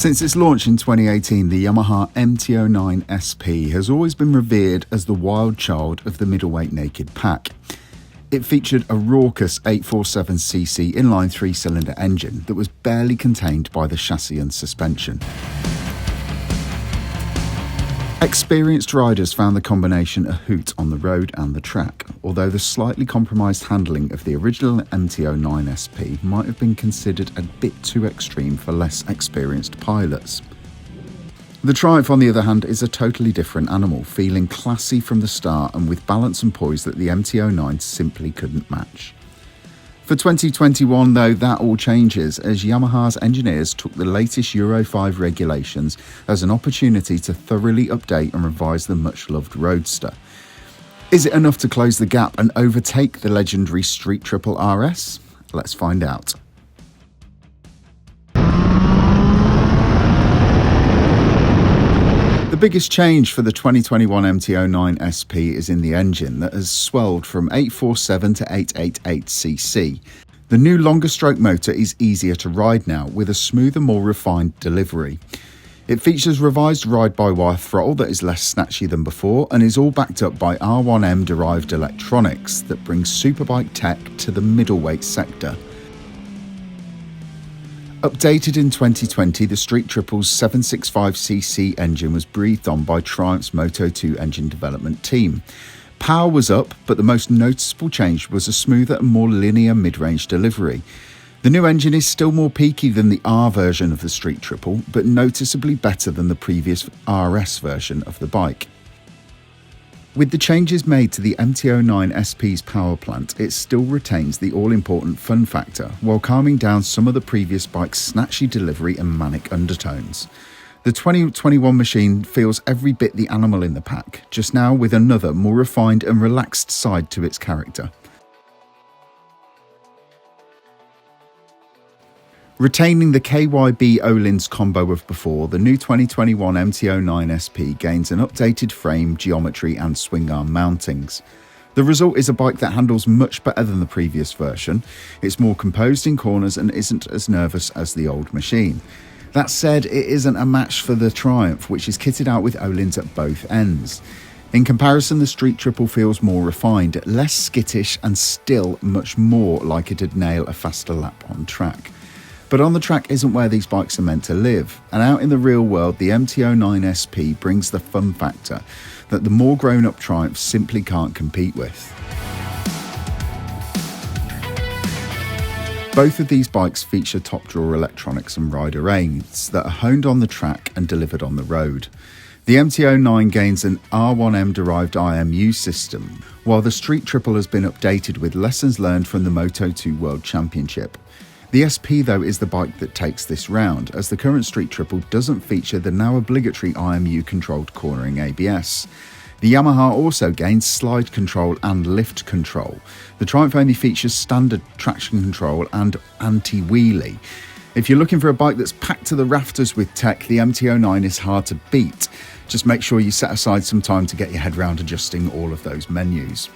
Since its launch in 2018, the Yamaha MT-09 SP has always been revered as the wild child of the middleweight naked pack. It featured a raucous 847cc inline 3-cylinder engine that was barely contained by the chassis and suspension. Experienced riders found the combination a hoot on the road and the track, although the slightly compromised handling of the original MT-09 SP might have been considered a bit too extreme for less experienced pilots. The Triumph, on the other hand, is a totally different animal, feeling classy from the start and with balance and poise that the MT-09 simply couldn't match. For 2021, though, that all changes as Yamaha's engineers took the latest Euro 5 regulations as an opportunity to thoroughly update and revise the much-loved Roadster. Is it enough to close the gap and overtake the legendary Street Triple RS? Let's find out. The biggest change for the 2021 MT-09 SP is in the engine that has swelled from 847 to 888cc. The new longer stroke motor is easier to ride now with a smoother, more refined delivery. It features revised ride-by-wire throttle that is less snatchy than before and is all backed up by R1M derived electronics that brings superbike tech to the middleweight sector. Updated in 2020, the Street Triple's 765cc engine was breathed on by Triumph's Moto2 engine development team. Power was up, but the most noticeable change was a smoother and more linear mid-range delivery. The new engine is still more peaky than the R version of the Street Triple, but noticeably better than the previous RS version of the bike. With the changes made to the MT-09 SP's power plant, it still retains the all-important fun factor, while calming down some of the previous bike's snatchy delivery and manic undertones. The 2021 machine feels every bit the animal in the pack, just now with another, more refined and relaxed side to its character. Retaining the KYB Öhlins combo of before, the new 2021 MT-09 SP gains an updated frame, geometry and swing arm mountings. The result is a bike that handles much better than the previous version. It's more composed in corners and isn't as nervous as the old machine. That said, it isn't a match for the Triumph, which is kitted out with Öhlins at both ends. In comparison, the Street Triple feels more refined, less skittish and still much more like it'd nail a faster lap on track. But on the track isn't where these bikes are meant to live, and out in the real world the MT-09 SP brings the fun factor that the more grown-up Triumph simply can't compete with. Both of these bikes feature top-drawer electronics and rider aids that are honed on the track and delivered on the road. The MT-09 gains an R1M derived IMU system, while the Street Triple has been updated with lessons learned from the Moto2 World Championship. The SP, though, is the bike that takes this round, as the current Street Triple doesn't feature the now obligatory IMU-controlled cornering ABS. The Yamaha also gains slide control and lift control. The Triumph only features standard traction control and anti-wheelie. If you're looking for a bike that's packed to the rafters with tech, the MT-09 is hard to beat. Just make sure you set aside some time to get your head round adjusting all of those menus.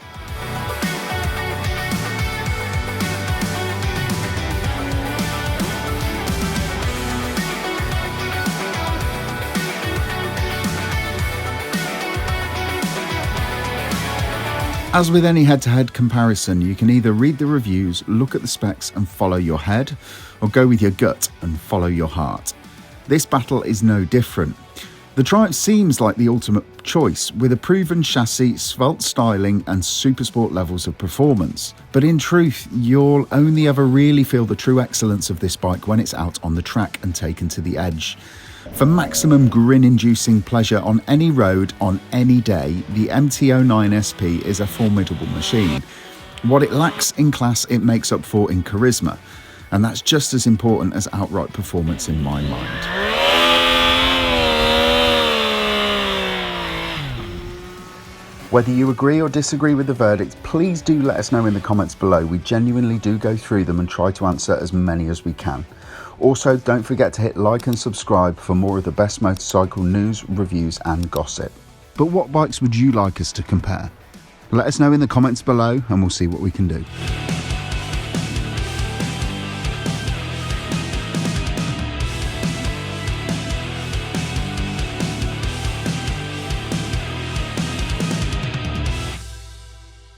As with any head-to-head comparison, you can either read the reviews, look at the specs and follow your head, or go with your gut and follow your heart. This battle is no different. The Triumph seems like the ultimate choice, with a proven chassis, svelte styling and supersport levels of performance. But in truth, you'll only ever really feel the true excellence of this bike when it's out on the track and taken to the edge. For maximum grin-inducing pleasure on any road, on any day, the MT-09 SP is a formidable machine. What it lacks in class, it makes up for in charisma, and that's just as important as outright performance in my mind. Whether you agree or disagree with the verdict, please do let us know in the comments below. We genuinely do go through them and try to answer as many as we can. Also, don't forget to hit like and subscribe for more of the best motorcycle news, reviews and gossip. But what bikes would you like us to compare? Let us know in the comments below and we'll see what we can do.